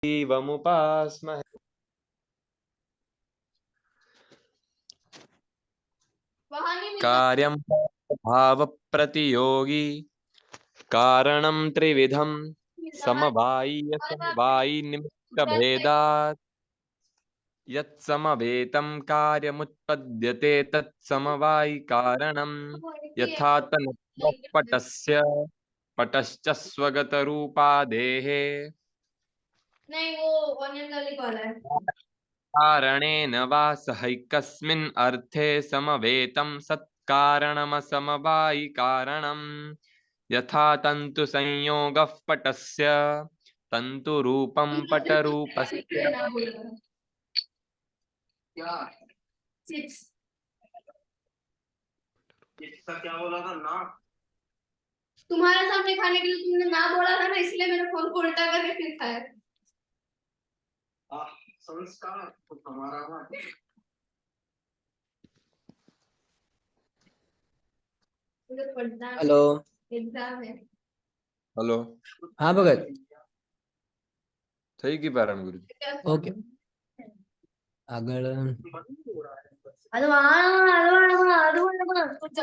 देवमुपास्महे। कार्यं भाव प्रतियोगी कारणं त्रिविधं समवायी समवायी निमित्त भेदात् यत्समवेतं कार्यमुत्पद्यते तत्समवायी कारणं यथा तन्पटस्य पटश्च स्वगतरूपादेः नहीं वो ऑनियन गार्लिक वाला है। कारणेन वा सहैकस्मिन् अर्थे समवेतं सत्कारणमसमवायि कारणं यथा तन्तु संयोगः पटस्य तन्तुरूपं पटरूपस्य क्या चिप्स इसका क्या बोला था ना तुम्हारे सामने खाने के लिए तुमने ना बोला था ना, इसलिए मैंने फोन को उल्टा करके फिर खाया। संस्कार तो हमारा ना हेलो एग्जाम है। हेलो हाँ भगत થઈ ગઈ પારણ ગુરુ ओके આગળ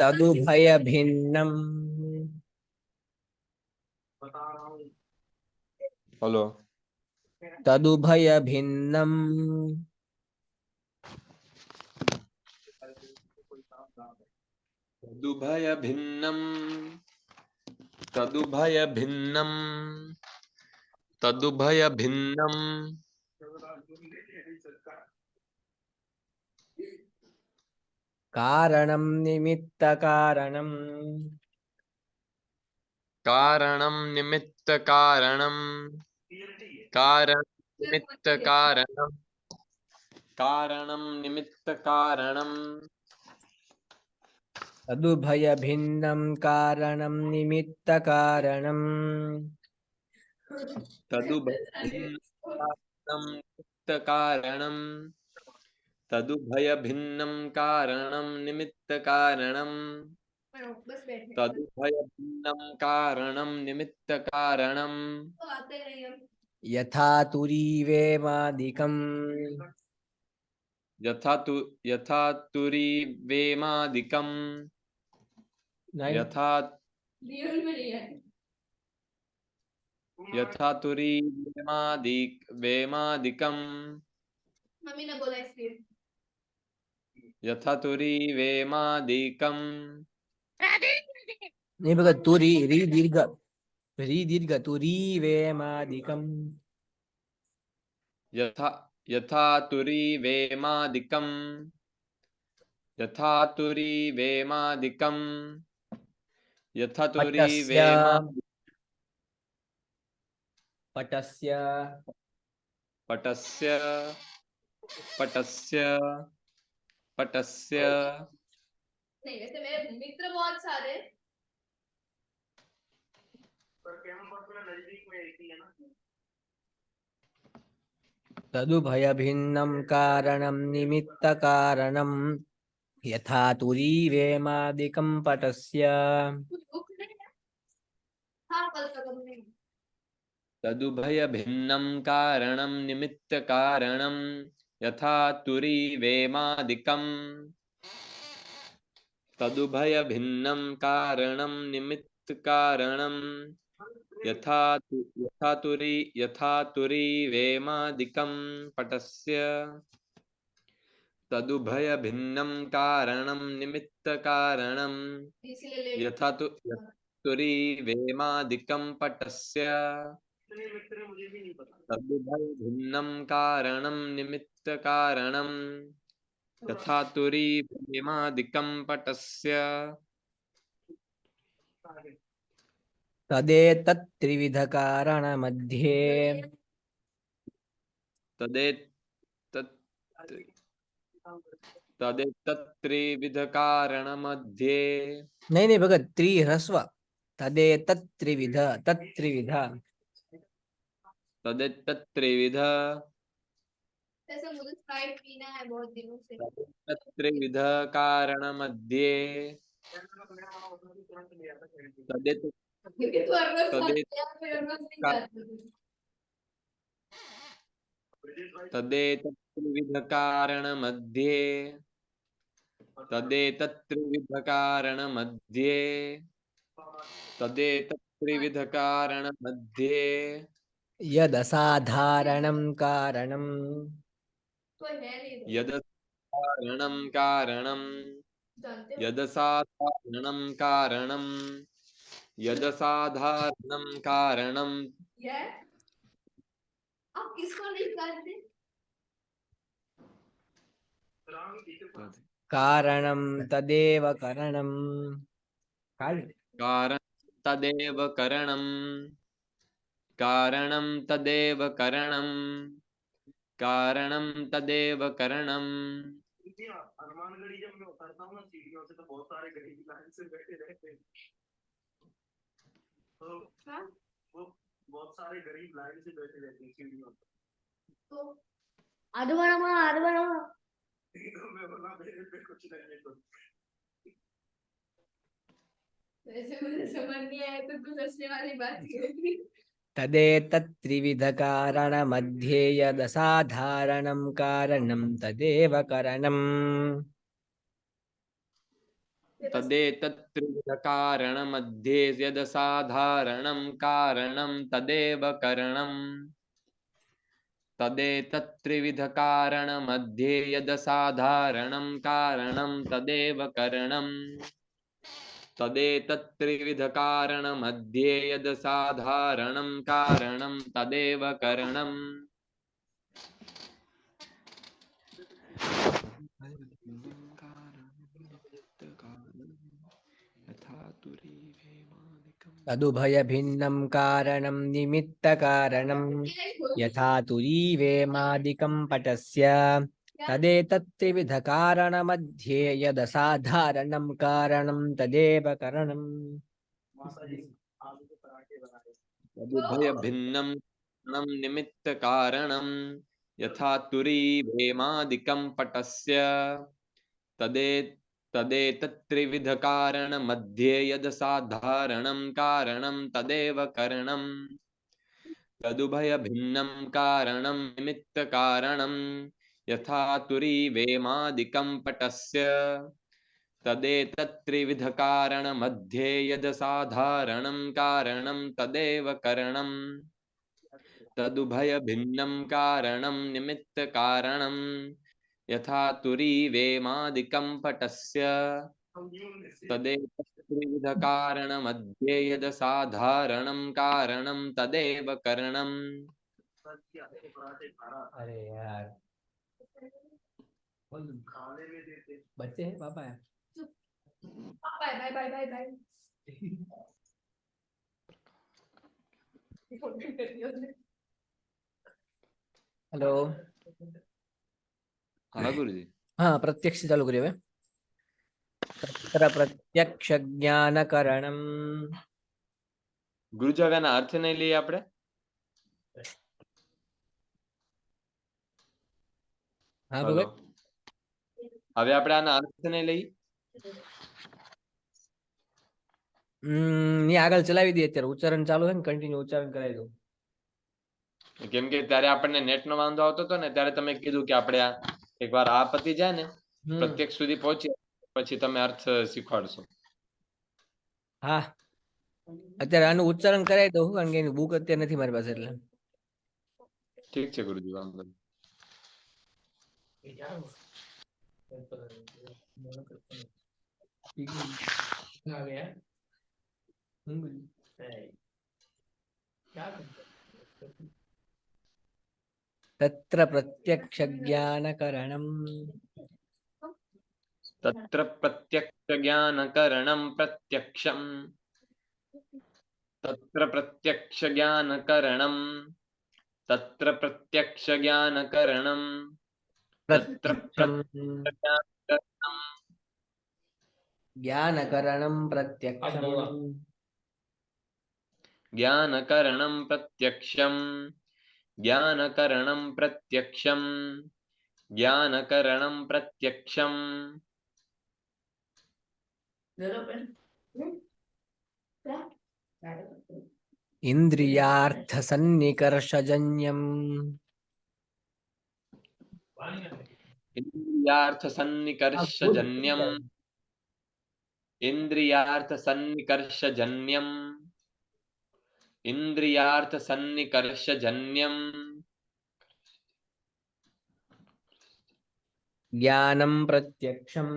તદુભય भिन्नम बता रहा हूँ हेलो तदुभय भिन्नम तदुभय भिन्नं तदुभय भिन्नं तदुभय भिन्नं कारणं निमित्त कारणं कारणं निमित्त कारणं कारण निमित्त कारणं कारणं निमित्त कारणं तदुभय भिन्नं कारणं निमित्त कारणं तदुभय भिन्नं निमित्त कारणं तदुभय भिन्नं कारणं निमित्त कारणं तदुभय भिन्नं कारणं निमित्त कारणं यथा तुरीवेमादिकम् यथा तुरीवेमादिकं यथा यथा तुरीवेमादिकं मम्मी ने बोला इसलिए यथा तुरीवेमादिकं नहीं भगत तुरी री दीर्घ तुरीवेमादिकम् यथा यथा तुरीवेमादिकं यथा तुरीवेमादिकं यथा पटस्य पटस्य पटस्य पटस्य पटस्य नहीं, वैसे मेरे मित्र बहुत सारे पर कैंपस में नजदीक में एक ही है ना। तदुभय भिन्नं कारणं निमित्त कारणं यथा तुरीवेमादिकं पटस्य तदुभय भिन्नं कारणं निमित्त कारणं यथा तुरीवेमादिकं तदुभय भिन्नं कारणं निमित्त कारणं यथा तुरीवेमादिकं पटस्य तदुभय भिन्नं कारणं निमित्त कारणं यथा तुरीवेमादिकं पटस्य तदुभय भिन्नं कारणं निमित्त कारणं यथा तुरीवेमादिकं पटस्य तदेतत् त्रिविध कारण मध्ये तदेतत्त्रिविध कारण मध्ये नहीं भगत त्रि ह्रस्व तदेतत् त्रिविध तत्त्रिविध तदेतत्त्रिविध ऐसे मुझे स्प्राइट पीना है बहुत दिनों से। तत्त्रिविध कारण मध्ये क्योंकि तू हर रोज खाती है, फिर हर रोज नहीं जाती। तदेतत्त्रिविधकारणमध्ये तदेतत्त्रिविधकारणमध्ये तदेतत्त्रिविधकारणमध्ये यदसाधारणं कारणं कोई है नहीं इधर। यदसाधारणं कारणं जानते हो यदसाधारणं कारणं यदसाधारणं कारणं ये आप किसको नहीं जानते कारणं तदेव करणं कारणं तदेव करणं कारणं तदेव करणं कारणं तदेव करणं हनुमानगढ़ी जब मैं उतरता हूँ ना सीढ़ियों से तो बहुत सारे गरीब लाइन से बैठे रहते हैं तो वो बहुत सारे गरीब लाइन से बैठे रहते हैं सीढ़ियों पे तो आधवाड़ा मैं बोला मेरे पे कुछ नहीं है तो वैसे मुझे समझ नहीं आया तो कुछ हंसने वाली बात की तदेतत्त्रिविधकारणमध्ये यदसाधारणं कारणं तदेव करणम् तदेतत्त्रिविधकारणमध्ये यदसाधारणं कारणं तदेव करणं तदेतत्त्रिविधकारणमध्ये यदसाधारणं कारणं तदेव करणं तदेतत्त्रिविधकारणमध्ये यदसाधारणं कारणं तदेव करणं तदुभयभिन्नं कारणं निमित्तकारणं यथा तुरीवेमादिकं पटस्य तदेतत्त्रिविधकारणमध्ये यदसाधारणं कारणं तदेव करणम् माता जी आलू के पराठे बनाए तदुभयभिन्नं कारणं निमित्तकारणं यथा तुरीवेमादिकं पटस्य तदेतत्त्रिविधकारणमध्ये यदसाधारणं कारणं तदेव करणं तदुभयभिन्नं कारणं निमित्तकारणं यथा तुरीवेमादिकं पटस्य तदेतत्त्रिविधकारणमध्ये यदसाधारणं कारणं तदेव करणं तदुभयभिन्नं कारणं निमित्तकारणं यथा तुरीवेमादिकं पटस्य तदेतत्त्रिविधकारणमध्ये यदसाधारणं कारणं तदेव करणं पराठे खाना अरे यार खाने में देते बच्चे हैं पापा है bye bye bye bye bye hello हाँ गुरुजी हाँ प्रत्यक्ष चालू करिए तत्र प्रत्यक्ष ज्ञानकरणं ગુરુજી હવે આના અર્થ નહીં લઈએ આપણે हाँ હલો भगत હવે આપણે આના અર્થ નહીં લઈ ये આગળ ચલાવી દઈએ અત્યારે ઉચ્ચારણ ચાલુ છે ને કન્ટિન્યુ ઉચ્ચારણ કરાવી દો કેમ કે ત્યારે આપણને નેટ નો વાંધો આવતો હતો ને ત્યારે તમે કીધું કે આપણે એકવાર આ પતી જાય ને પ્રત્યક્ષ સુધી પહોંચી પછી તમે અર્થ શીખવાડશો હા અત્યારે આનું ઉચ્ચારણ કરાવી દઉં કારણ કે એની બુક અત્યારે નથી મારી પાસે એટલે ઠીક છે ગુરુજી વાંધો तत्र प्रत्यक्ष ज्ञानकरणं तत्र प्रत्यक्ष ज्ञानकरणं प्रत्यक्षं तत्र प्रत्यक्ष ज्ञानकरणं तत्र प्रत्यक्ष ज्ञानकरणं तत्र ज्ञानकरणं प्रत्यक्षं ज्ञानकरणं प्रत्यक्षं ज्ञानकरणं प्रत्यक्षं ज्ञानकरणं प्रत्यक्षं इन्द्रियार्थसन्निकर्षजन्यम् इंद्रियार्थसन्निकर्षजन्यम् इंद्रियार्थसन्निकर्षजन्यम् इंद्रियार्थसन्निकर्षजन्यम् ज्ञानं प्रत्यक्षम्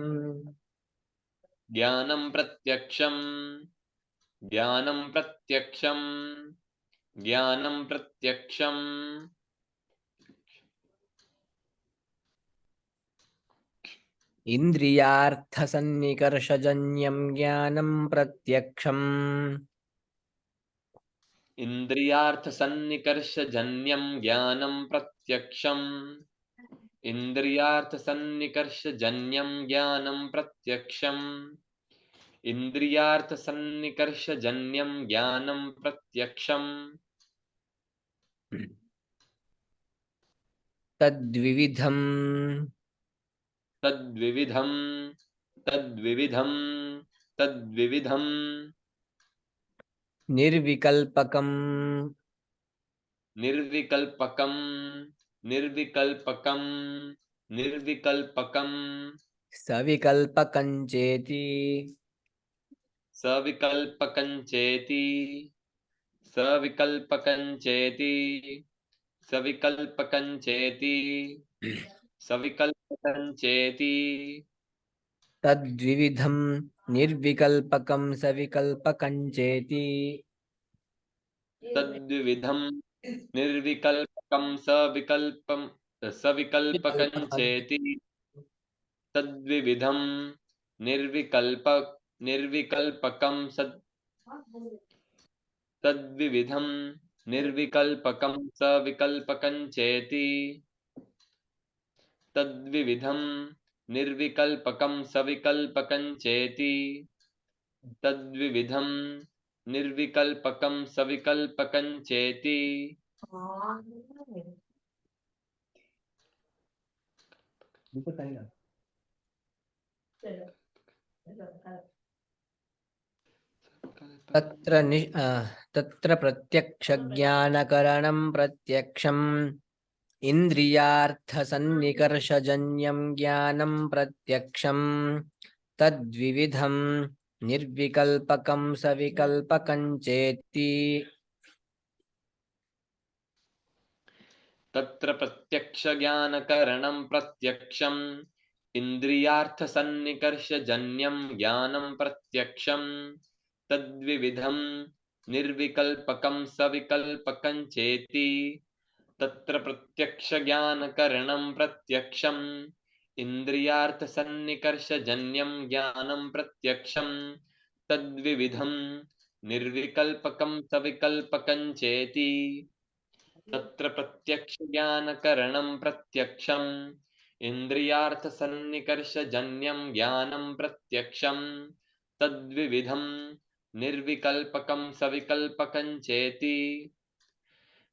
ज्ञानं प्रत्यक्षम् ज्ञानं प्रत्यक्षम् ज्ञानं प्रत्यक्षम् इन्द्रियार्थसन्निकर्षजन्यं ज्ञानं प्रत्यक्षम् इंद्रियार्थसन्निकर्षजन्यं ज्ञानं प्रत्यक्षम् इंद्रियार्थसन्निकर्षजन्यं ज्ञानं प्रत्यक्षम् इंद्रियार्थसन्निकर्षजन्यं ज्ञानं प्रत्यक्षम् तद्विविधम् तद्विविधम् तद्विविधम् तद्विविधम् निर्विकल्पकम् निर्विकल्पकम् निर्विकल्पकम् निर्विकल्पकम् सविकल्पकं चेति सविकल्पकञ्चेति सविकल्पकञ्चेति सविकल्पकञ्चेति सविकल्पकञ्चेति तद्विविधं निर्विकल्पकं सविकल्पकं चेति तद्विधम् निर्विकल्पकं सविकल्पकञ्चेति तद्विधम् निर्विकल्पकं तद्विधम् निर्विकल्पकं सविकल्पकञ्चेति तद्विधम् निर्विकल्पकं सविकल्पकञ्चेति तद्विधम् निर्विकल्पकं सविकल्पकञ्चेति तत्र प्रत्यक्षज्ञानकरणं प्रत्यक्षम् इन्द्रियार्थसन्निकर्षजन्यं ज्ञानं प्रत्यक्षम् तद्विविधं निर्विकल्पकं सविकल्पकं चेति तत्र प्रत्यक्षज्ञानकरणं प्रत्यक्षम् इन्द्रियार्थसन्निकर्षजन्यं ज्ञानं प्रत्यक्षम् तद्विविधम् निर्विकल्पकं सविकल्पकञ्चेति तत्र प्रत्यक्षज्ञानकरणं प्रत्यक्षम् इन्द्रियार्थसन्निकर्षजन्यं ज्ञानं प्रत्यक्षम् तद्विविधम् निर्विकल्पकं सविकल्पकञ्चेति तत्र प्रत्यक्षज्ञानकरणं प्रत्यक्षम् इन्द्रियार्थसन्निकर्षजन्यं ज्ञानं प्रत्यक्षम् तद्विविधम् निर्विकल्पकं सविकल्पकञ्चेति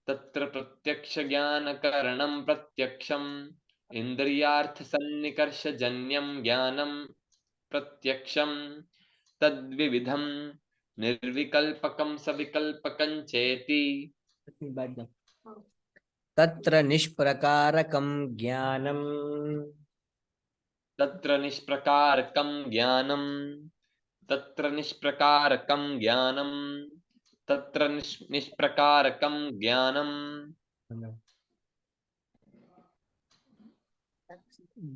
तत्र प्रत्यक्षज्ञानकरणं प्रत्यक्षम् इन्द्रियार्थसन्निकर्षजन्यं ज्ञानं प्रत्यक्षम् तद्विविधम् निर्विकल्पकं सविकल्पकञ्चेति तत्र निष्प्रकारकं ज्ञानम् तत्र निष्प्रकारकं ज्ञानम् तत्र निष्प्रकारकं ज्ञानम् तत्र निष्प्रकारकं ज्ञानम्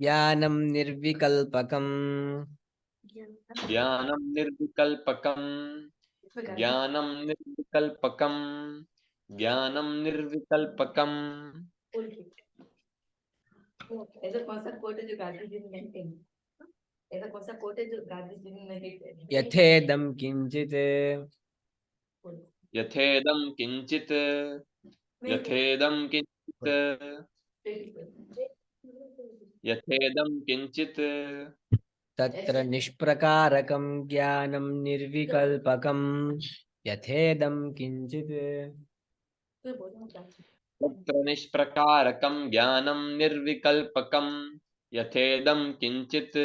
ज्ञानं निर्विकल्पकम् ज्ञानं निर्विकल्पकम् ज्ञानं निर्विकल्पकम् ज्ञानं निर्विकल्पकम् ऐसा कौन सा कोट है जो गांधी जी ने मेंटेन ऐसा कौन सा कोट है जो गांधी जी ने मेंटेन यथेदं किंचित् यथेदं किंचित् यथेदं किंचित् यथेदं किंचित् तत्र निष्प्रकारकं ज्ञानं निर्विकल्पकं यथेदं किंचित् तत्र निष्प्रकारकं ज्ञानं निर्विकल्पकं यथेदं किंचित्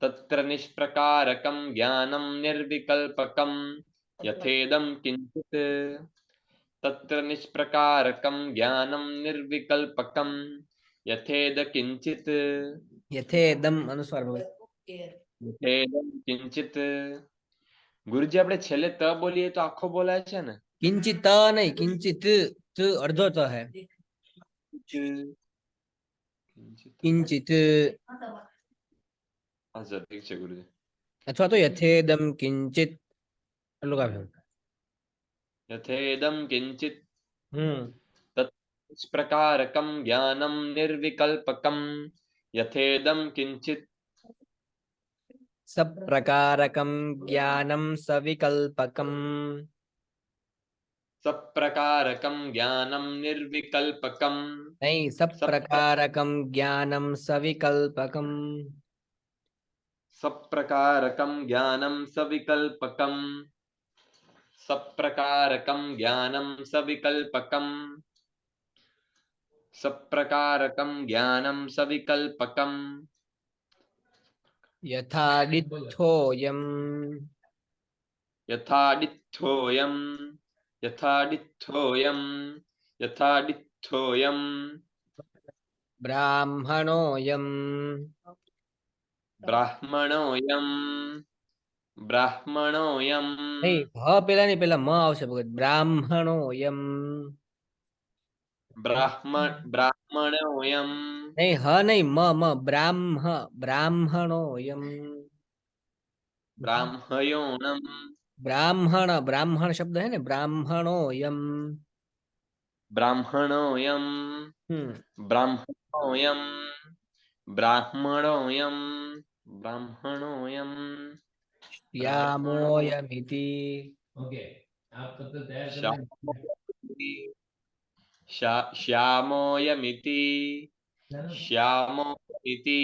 तत्र निष्प्रकारकं ज्ञानं निर्विकल्पकं यथेदं किंचित् तत्र निष्प्रकारकं ज्ञानं निर्विकल्पकं यथेद किंचित यथेदम अनुस्वार भगत यथेदम किंचित गुरुजी આપણે છેલ્લે ત બોલીએ તો આખો બોલાય છે ને किंचित नहीं किंचित त अर्धो त है किंचित किंचित अच्छा ठीक છે ગુરુજી अथवा तो यथेदम किंचित એટલું કાફી यथेदम किंचित हम्म प्रकारकं ज्ञानं निर्विकल्पकं यथेदम किंचित सब प्रकारकम ज्ञानम सविकल्पकम सप्रकारकं ज्ञानं निर्विकल्पकं नहीं सब प्रकारकम ज्ञानम सविकल्पकम सप्रकारकं ज्ञानं सविकल्पकं सप्रकारकं ज्ञानं सविकल्पकं सप्रकारकं ज्ञानं सविकल्पकं यथादिथोयम यथादिथ्योऽयं यथादिथ्योऽयं यथादिथ्योऽयं ब्राह्मणोयम ब्राह्मणोऽयं ब्राह्मणोऽयं नहीं भ पेला नहीं पेला म आवश्यक भगत ब्राह्मणोयम ब्राह्मणोऽयं नहीं ह नहीं म ब्राह्मणोयम ब्राह्मयोनं ब्राह्मण शब्द है ना ब्राह्मणोयम ब्राह्मणोऽयं हम्म ब्राह्मणोऽयं ब्राह्मणोऽयं ब्राह्मणोऽयं ब्राह्मणो श्यामोयमिति श्यामोऽयमिति श्यामोऽयमिति श्यामोऽयमिति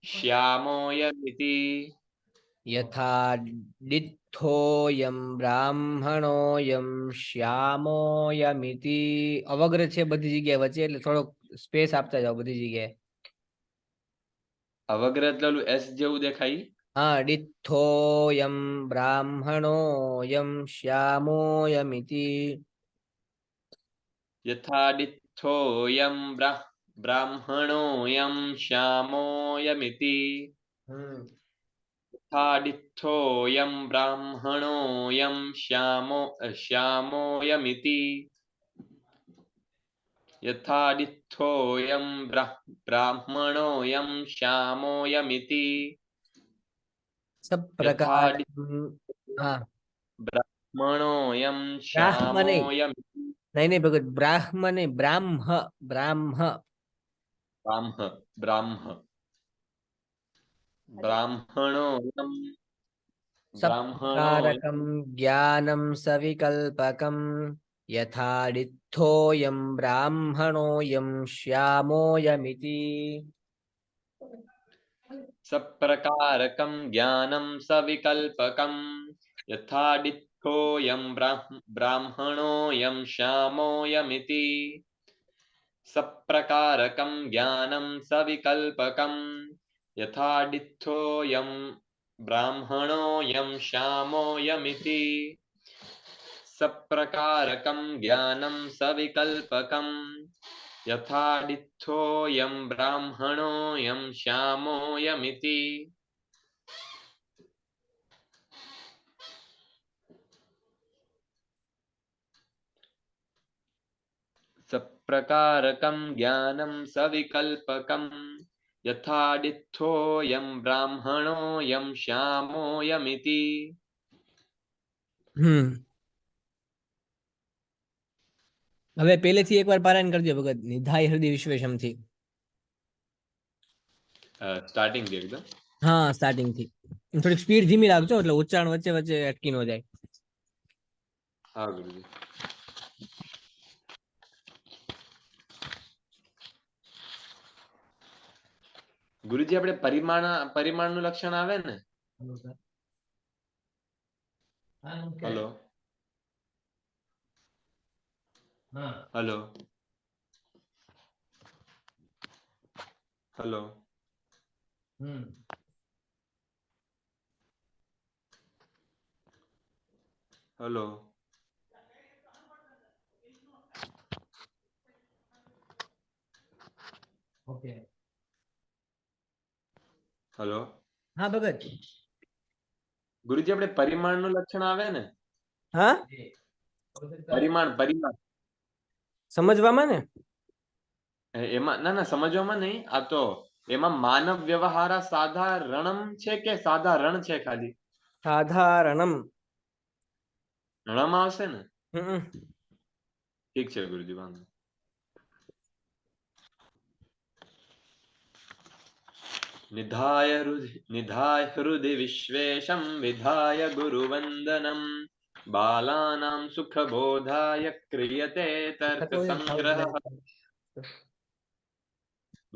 श्यामोऽयमिति यथादिथोयम ब्राह्मणोयम श्यामोयमिति अवग्र છે બધી જગ્યાએ વચ્ચે એટલે થોડો સ્પેસ આપતા જાઓ બધી જગ્યાએ અવગ્રહ એટલે ઓલું એસ જેવું દેખાય हाँ दिथोयम ब्राह्मणोयम श्यामोयमिति यथादिथोऽयं ब्राह्मणोऽयं श्यामोऽयमिति यथादिथोऽयं ब्राह्मणोऽयं श्यामोऽयमिति यथादिथोऽयं ब्राह्मणोऽयं श्यामोऽयमिति सब प्रकार यथादि हाँ ब्राह्मणोऽयं ब्राह्मणे श्यामोऽयमिति नहीं भगत ब्राह्मणे ब्राह्म ब्राह्म ब्राह्म ब्राह्म ब्राह्मणोऽयं ब्राह्मणोऽयं सप्रकारकं ज्ञानं सविकल्पकं यथादिथोऽयं ब्राह्मणोऽयं श्यामोऽयमिति सप्रकारकं ज्ञानं सविकल्पकं यथादिथोऽयं ब्राह्मणोऽयं श्यामोऽयमिति सप्रकारकं ज्ञानं सविकल्पकं यथादिथोऽयं ब्राह्मणोऽयं श्यामोऽयमिति सप्रकारकं ज्ञानं सविकल्पकं यथादिथोऽयं ब्राह्मणोऽयं श्यामोऽयमिति सप्रकारकं ज्ञानं सविकल्पकं यथादिथोऽयं ब्राह्मणोऽयं श्यामोऽयमिति હવે પહેલેથી એકવાર પારાયણ કરજો ભગત નિધાય હૃદય વિશ્વેશમ થી સ્ટાર્ટિંગ થી એકદમ હા સ્ટાર્ટિંગ થી થોડીક સ્પીડ ધીમી રાખજો એટલે ઉચ્ચારણ વચ્ચે વચ્ચે અટકી ન જાય હા ગુરુજી ગુરુજી આપણે પરિમાણનું લક્ષણ આવે ને hello hello hello hello hello હા ભગત. ગુરુજી આપણે પરિમાણનું લક્ષણ આવે ને હા પરિમાણ પરિમાણ સમજવામાં ને એમાં ના ના સમજવામાં નહીં આ તો એમાં માનવ વ્યવહાર સાધારણમ છે કે સાધારણ છે ખાલી સાધારણમ રણમ આવશે ને હમ ઠીક છે ગુરુજી વાંધો निधाय हृदि विश्वेशं विधाय गुरुवन्दनं बालानां सुखबोधाय क्रियते तर्कसङ्ग्रहः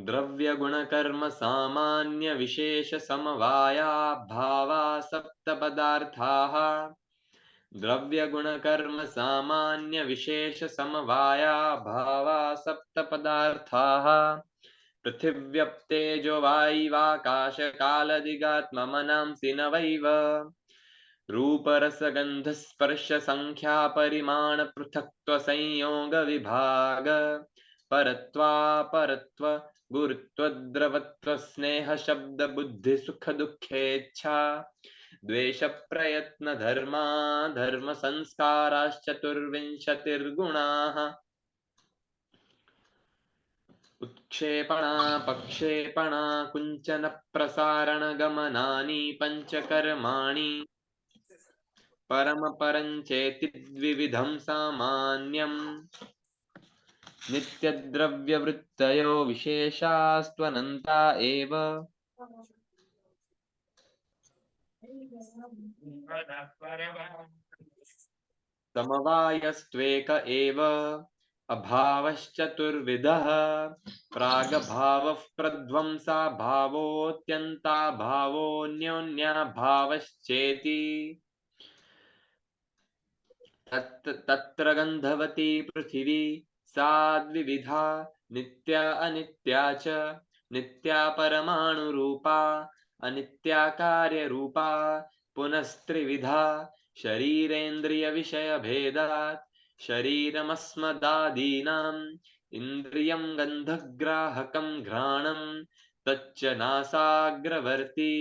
द्रव्यगुणकर्म सामान्य विशेष समवाया भावा सप्तपदार्थाः द्रव्यगुणकर्म सामान्य विशेष समवाया भावा सप्तपदार्थाः पृथिव्यप्तेजो वाय्वाकाशकालदिगात्ममनांसि न वैव रूपरसगन्धस्पर्शसङ्ख्यापरिमाण पृथक्त्वसंयोगविभाग परत्वापरत्व गुरुत्वद्रवत्व स्नेहशब्दबुद्धिसुखदुःखेच्छा द्वेषप्रयत्नधर्मा धर्मसंस्काराश्चतुर्विंशतिर्गुणाः उत्क्षेपणा पक्षेपणा कुञ्चन प्रसारण गमनानि पञ्चकर्माणि परमपरञ्चेति द्विविधं सामान्यम् नित्यद्रव्यवृत्तयो विशेषास्त्वनन्ता एव समवायस्त्वेक एव अभावश्चतुर्विधः प्रागभावः प्रध्वंसा भावोऽत्यन्ता भावोऽन्योन्याभावश्चेति तत्र गन्धवती पृथिवी सा द्विविधा नित्या अनित्या च नित्या परमाणुरूपा अनित्या कार्यरूपा पुनस्त्रिविधा शरीरेन्द्रियविषयभेदात् शरीरमस्मदादीनाम् इन्द्रियं गन्धग्राहकं घ्राणं तच्च नासाग्रवर्ती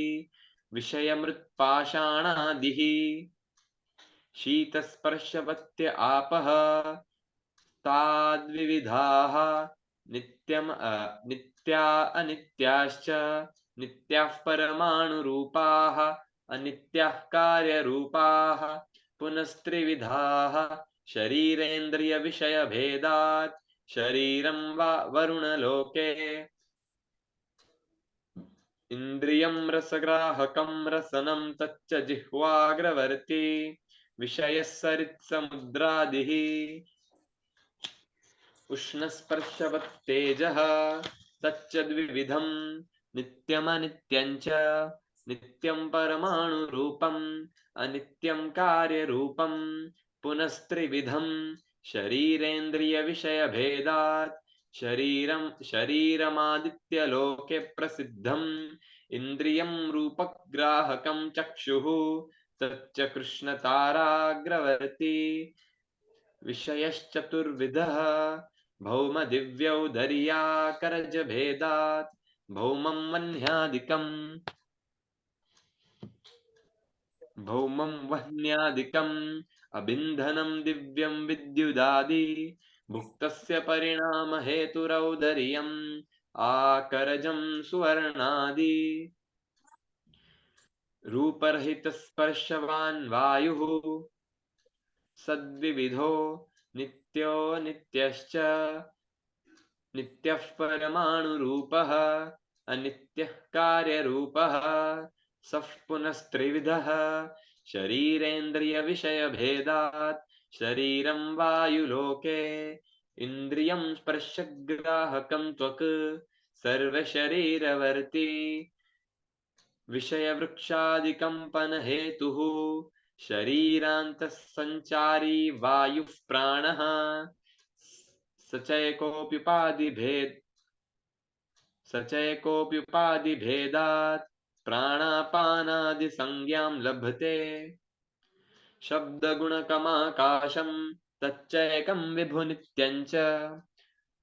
विषयमृत्पाषाणादिः शीतस्पर्शवत्य आपः ताद्विविधाः नित्या अनित्याश्च नित्याः परमाणुरूपाः अनित्याः कार्यरूपाः पुनस्त्रिविधाः शरीरेन्द्रियविषयभेदात् शरीरं वा वरुणलोके इन्द्रियं रसग्राहकं रसनं तच्च जिह्वाग्रवर्ती विषयः सरित्समुद्रादिः उष्णस्पर्शवत्तेजः तच्च द्विविधं नित्यमनित्यं च नित्यं परमाणुरूपम् अनित्यं कार्यरूपं पुनस्त्रिविधं शरीरेन्द्रियविषयभेदात् शरीरमादित्यलोके प्रसिद्धम् इन्द्रियं रूपग्राहकं चक्षुः तच्च कृष्णताराग्रवर्ती विषयश्चतुर्विधः भौमदिव्यौदर्याकरजभेदात् भौमं वह्न्यादिकम् अबिन्धनं दिव्यं विद्युदादि भुक्तस्य परिणामहेतुरौदर्यम् आकरजं सुवर्णादि रूपरहितस्पर्शवान् वायुः सद्विविधो नित्यो नित्यश्च नित्यः परमाणुरूपः अनित्यः कार्यरूपः सः पुनस्त्रिविधः शरीरेन्द्रियविषयभेदात् शरीरं वायुलोके इन्द्रियं स्पर्शग्राहकं त्वक् सर्वशरीरवर्ती विषयवृक्षादिकम्पनहेतुः शरीरान्तः सञ्चारी वायुः प्राणः सचैकोऽप्युपाधिभेदात् प्राणापानादिसंज्ञां लभते शब्दगुणकमाकाशं तच्चैकं विभुनित्यं च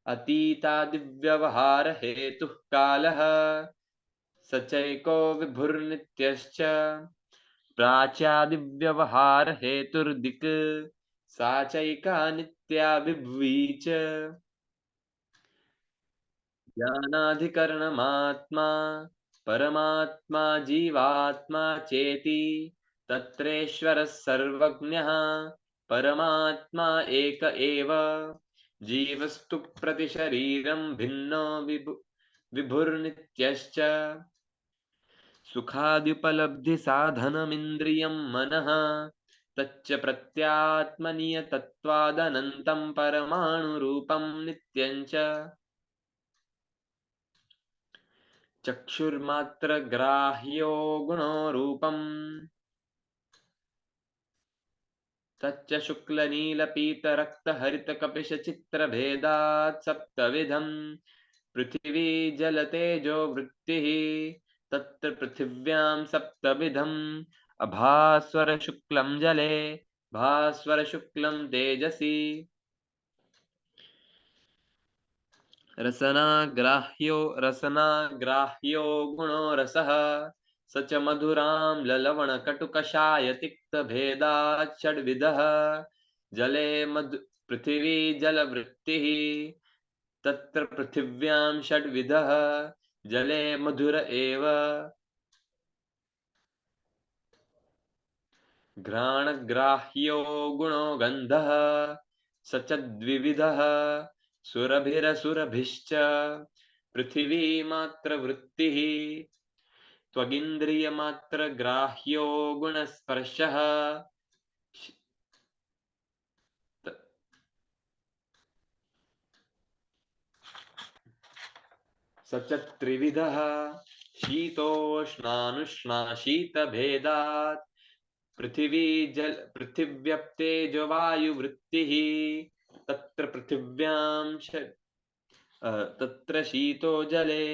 अतीतादिव्यवहार हेतु कालः सचैको विभुर्नित्यश्च प्राच्यादिव्यवहार हेतुर्दिक् सा चैका नित्या विभुवी च ज्ञानाधिकरणमात्मा परमात्मा जीवात्मा चेति तत्रेश्वरः सर्वज्ञः परमात्मा एक एव जीवस्तु प्रतिशरीरं भिन्नो विभुर्नित्यश्च सुखाद्युपलब्धि साधनमिन्द्रियं मनः तच्च प्रत्यात्मनियतत्वादनन्तं परमाणुरूपं नित्यं च चक्षुर्मात्रग्राह्यो गुणो रूपम् तच्च शुक्लनीलपीतरक्तहरितकपिशचित्रभेदात् सप्तविधम् पृथिवी जलतेजो वृत्तिः तत्र पृथिव्यां सप्तविधम् अभास्वरशुक्लं जले भास्वरशुक्लं तेजसि रसनाग्राह्यो गुणो रसः स च मधुराम्ललवणकटुकषाय तिक्तभेदात् षड्विधः जले पृथिवी जलवृत्तिः तत्र पृथिव्यां षड्विधः जले मधुर एव घ्राणग्राह्यो गुणो गन्धः स च द्विविधः सुरभिरसुरभिश्च पृथिवी मात्रवृत्तिः त्वगिन्द्रियमात्रग्राह्यो गुणस्पर्शः स च त्रिविधः शीतोष्णानुष्णाशीतभेदात् पृथिव्यप्तेजवायुवृत्तिः तत्र पृथिव्यां तत्र शीतो जले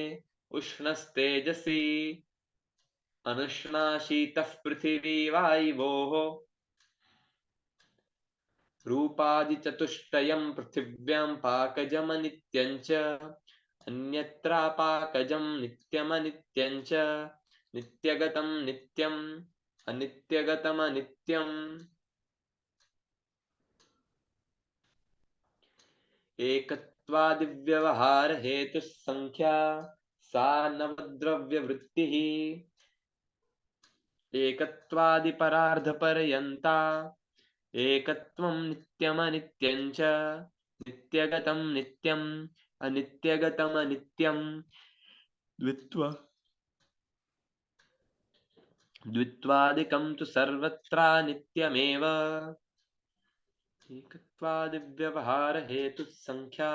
उष्णस्तेजसि अनुष्णाशीतः पृथिवी वायुवोः रूपादिचतुष्टयं पृथिव्यां पाकजमनित्यं च अन्यत्रापाकजं नित्यमनित्यं च नित्यगतं नित्यम् अनित्यगतमनित्यम् एकत्वादिव्यवहार हेतु संख्या सा नवद्रव्यवृत्तिः एकत्वादिपरार्धपर्यन्ता एकत्वं नित्यमनित्यं च नित्यगतं नित्यम् अनित्यगतमनित्यम् द्वित्वादिकं तु सर्वत्र नित्यमेव एकत्वादिव्यवहार हेतु संख्या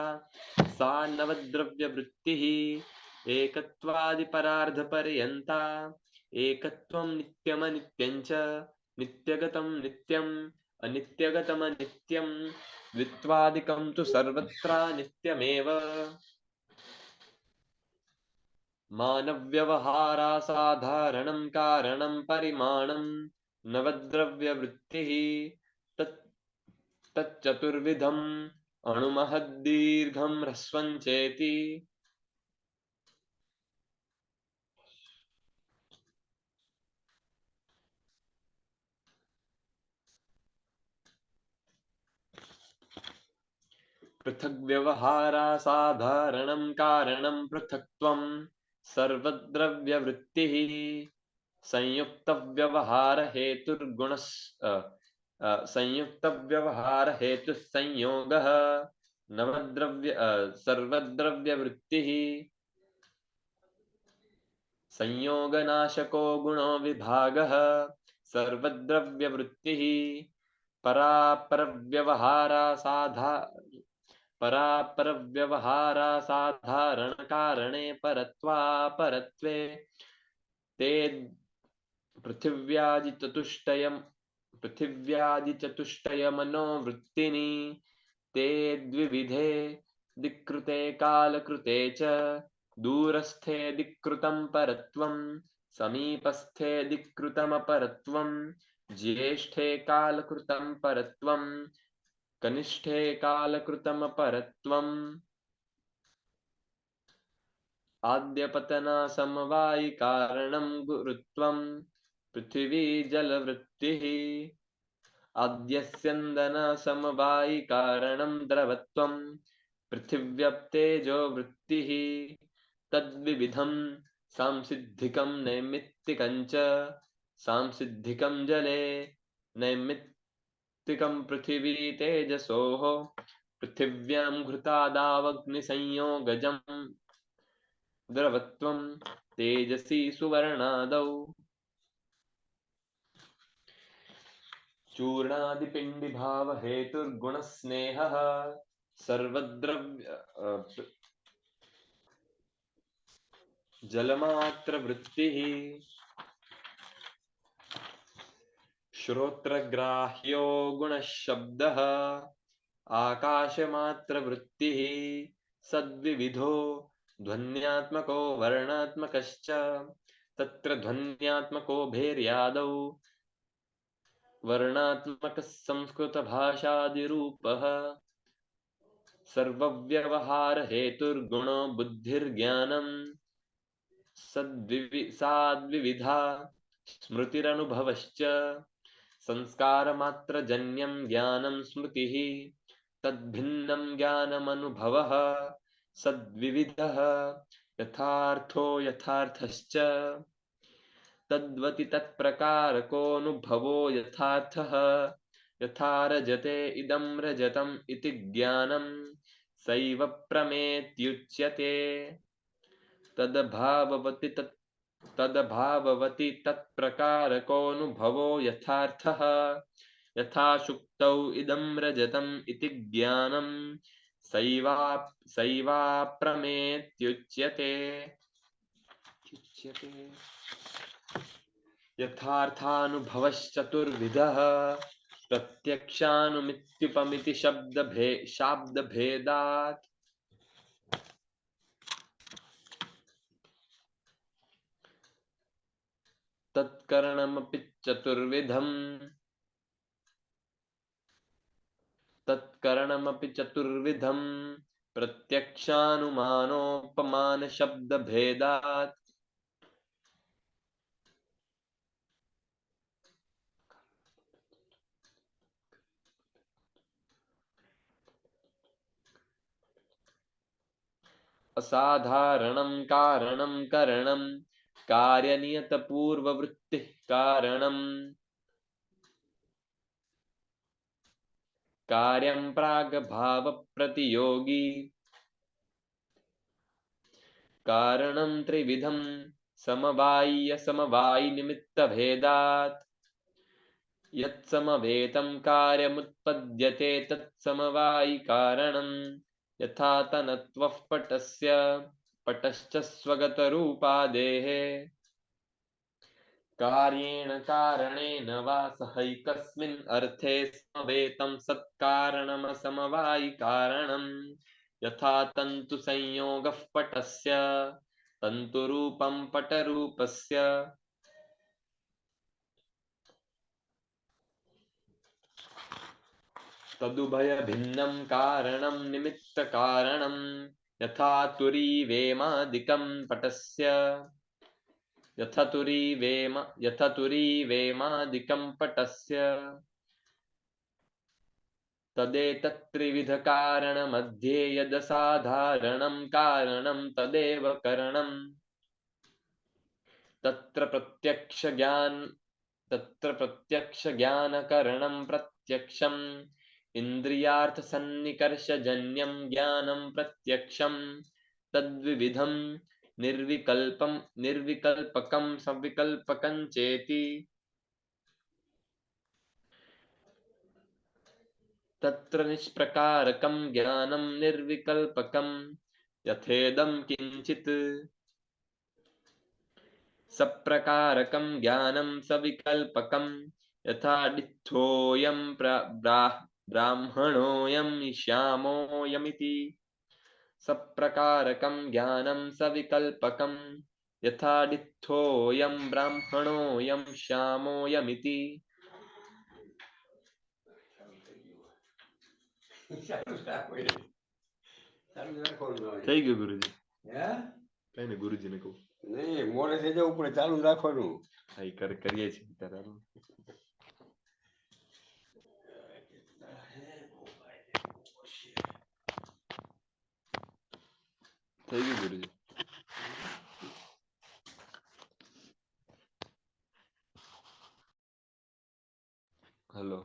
सा नवद्रव्यवृत्तिः एकत्वादिपरार्धपर्यन्ता एकत्वं नित्यमनित्यं च नित्यगतं नित्यम् अनित्यगतमनित्यं द्वित्वादिकं तु सर्वत्र नित्यमेव मानव्यवहारासाधारणं कारणं परिमाणं नवद्रव्यवृत्तिः तच्चतुर्विधम् अणुमहद्दीर्घं ह्रस्वं चेति पृथग्व्यवहारासाधारणं कारणं पृथक्त्वं सर्वद्रव्यवृत्तिः संयुक्तव्यवहार हेतुर्गुणस् संयुक्तव्यवहार हेतुः संयोगः सर्वद्रव्यवृत्तिः संयोगनाशको गुणो विभागः सर्वद्रव्यवृत्तिः परापरव्यवहारासाधारणकारणे परत्वापरत्वे ते पृथिव्यादिचतुष्टयमनोवृत्तिनि ते द्विविधे दिक्कृते कालकृते च दूरस्थे दिक्कृतं परत्वं समीपस्थे दिक्कृतमपरत्वं ज्येष्ठे कालकृतं परत्वं कनिष्ठे कालकृतमपरत्वम् आद्यपतना समवायि कारणं गुरुत्वं पृथिवी जलवृत्तिः आद्यस्यन्दन समवायि कारणं द्रवत्वं पृथिव्यप्तेजो वृत्तिः तद्विविधं सांसिद्धिकं नैमित्तिकं च सांसिद्धिकं जले नैमित्तिकं पृथिवी तेजसोः पृथिव्यां घृतादावग्निसंयोगजं द्रवत्वं तेजसी सुवर्णादौ चूर्णादिपिण्डिभाव हेतुर्गुणस्नेहः सर्वद्रव्य जलमात्रवृत्तिः श्रोत्रग्राह्यो गुणशब्दः आकाशमात्रवृत्तिः सद्विविधो ध्वन्यात्मको वर्णात्मकश्च तत्र ध्वन्यात्मको भेर्यादौ वर्णात्मकः संस्कृतभाषादिरूपः सर्वव्यवहार हेतुर्गुणो बुद्धिर्ज्ञानं साद्विविधा स्मृतिरनुभवश्च संस्कारमात्रजन्यं ज्ञानं स्मृतिः तद्भिन्नं ज्ञानमनुभवः सद्विविधः यथार्थो यथार्थश्च तद्वति तत्प्रकारकोऽनुभवो यथार्थः यथा रजते इदं रजतम् इति ज्ञानं सैव प्रमेत्युच्यते तदभाववति तत्प्रकारकोऽनुभवो यथार्थः यथा शुक्तौ इदं रजतम् इति ज्ञानं सैवाप्रमेत्युच्यते यथार्थानुभवश्चतुर्विधः प्रत्यक्षानुमित्युपमिति शाब्दभेदात् तत्करणमपि चतुर्विधं प्रत्यक्षानुमानोपमानशब्दभेदात् असाधारणं कारणं करणं कार्यनियतपूर्ववृत्तिः कारणं कार्यं प्रागभावप्रतियोगी कारणं त्रिविधं समवायिनिमित्तभेदात् यत्समवेतं कार्यमुत्पद्यते तत्समवायिकारणं यथा तनत्वः पटश्च स्वगतरूपादेः कार्येण कारणेन वा सहैकस्मिन् अर्थे समवेतं सत्कारणमसमवायिकारणं यथा तन्तुसंयोगः पटस्य तन्तुरूपं पटरूपस्य तदुभयभिन्नं कारणं निमित्तकारणं यथा तुरीवेमादिकं पटस्य यथतुरीवेमादिकं पटस्य तदेतत्त्रिविधकारणमध्ये यदसाधारणं कारणं तदेव करणं तत्र प्रत्यक्षज्ञानकरणं प्रत्यक्षम् इन्द्रियार्थसन्निकर्षजन्यं ज्ञानं प्रत्यक्षं तद्विविधं निर्विकल्पकं सविकल्पकं चेति तत्र निष्प्रकारकं ज्ञानं निर्विकल्पकं यथेदं किञ्चित् सप्रकारकं ज्ञानं सविकल्पकं यथा डित्थोऽयं ब्राह्मणोऽयं श्यामोऽयमिति सप्रकारकं ज्ञानं सविकल्पकं यथा डित्थोऽयं ब्राह्मणोऽयं श्यामोऽयमिति થઈ ગયું ગુરુજી કઈ ને ગુરુજીને કહું નહીં મોડે થઈ જવું પડે ચાલુ જ રાખવાનું હા ઈ કરીએ છીએ ત્યારે થઈ ગયું ગુરુજી હલો